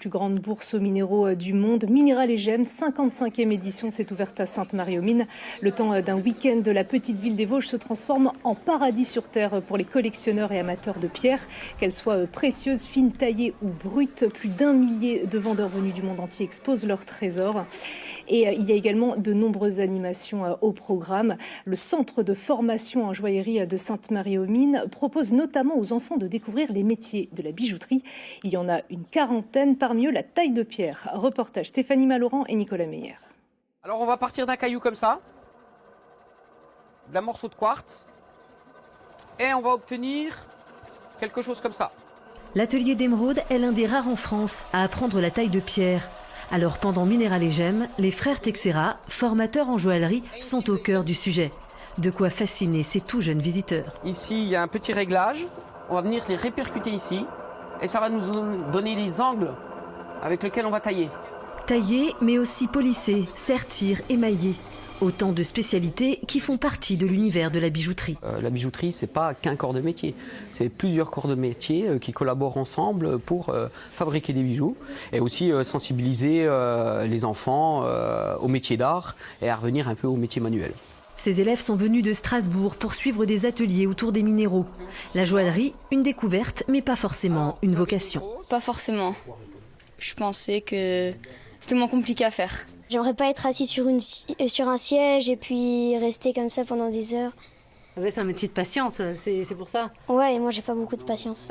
plus grandes bourses aux minéraux du monde. Mineral et Gemmes, 55e édition, s'est ouverte à Sainte-Marie-aux-Mines. Le temps d'un week-end de la petite ville des Vosges se transforme en paradis sur terre pour les collectionneurs et amateurs de pierres. Qu'elles soient précieuses, fines, taillées ou brutes, plus d'1 millier de vendeurs venus du monde entier exposent leurs trésors. Et il y a également de nombreuses animations au programme. Le centre de formation en joaillerie de Sainte-Marie-aux-Mines propose notamment aux enfants de découvrir les métiers de la bijouterie. Il y en a une quarantaine, parmi eux la taille de pierre. Reportage Stéphanie Malauran et Nicolas Meyer. Alors on va partir d'un caillou comme ça, d'un morceau de quartz, et on va obtenir quelque chose comme ça. L'atelier d'Émeraude est l'un des rares en France à apprendre la taille de pierre. Alors pendant Mineral et Gemmes, les frères Texera, formateurs en joaillerie, sont au cœur du sujet. De quoi fasciner ces tout jeunes visiteurs. Ici, il y a un petit réglage. On va venir les répercuter ici. Et ça va nous donner les angles avec lesquels on va tailler. Tailler, mais aussi polisser, sertir, émailler. Autant de spécialités qui font partie de l'univers de la bijouterie. La bijouterie, c'est pas qu'un corps de métier. C'est plusieurs corps de métier qui collaborent ensemble pour fabriquer des bijoux. Et aussi sensibiliser les enfants au métier d'art et à revenir un peu au métier manuel. Ces élèves sont venus de Strasbourg pour suivre des ateliers autour des minéraux. La joaillerie, une découverte, mais pas forcément une vocation. Pas forcément. Je pensais que c'était moins compliqué à faire. J'aimerais pas être assis sur un siège et puis rester comme ça pendant des heures. Ouais, c'est un métier de patience, c'est pour ça. Ouais, et moi j'ai pas beaucoup de patience.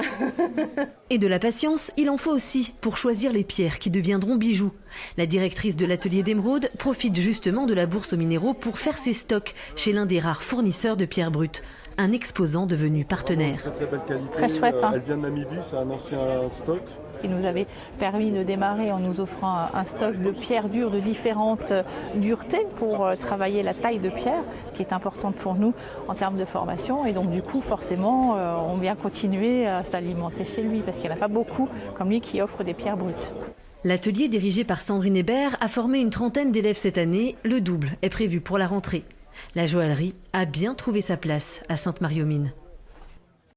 Et de la patience, il en faut aussi pour choisir les pierres qui deviendront bijoux. La directrice de l'atelier d'Émeraude profite justement de la bourse aux minéraux pour faire ses stocks chez l'un des rares fournisseurs de pierres brutes. Un exposant devenu partenaire. Très belle qualité. Très chouette. Elle vient de Namibie, c'est un ancien stock. Qui nous avait permis de démarrer en nous offrant un stock de pierres dures de différentes duretés pour travailler la taille de pierre qui est importante pour nous en termes de formation. Et donc du coup, forcément, on vient continuer à s'alimenter chez lui parce qu'il n'y en a pas beaucoup comme lui qui offre des pierres brutes. L'atelier dirigé par Sandrine Hébert a formé une trentaine d'élèves cette année. Le double est prévu pour la rentrée. La joaillerie a bien trouvé sa place à Sainte-Marie-aux-Mines.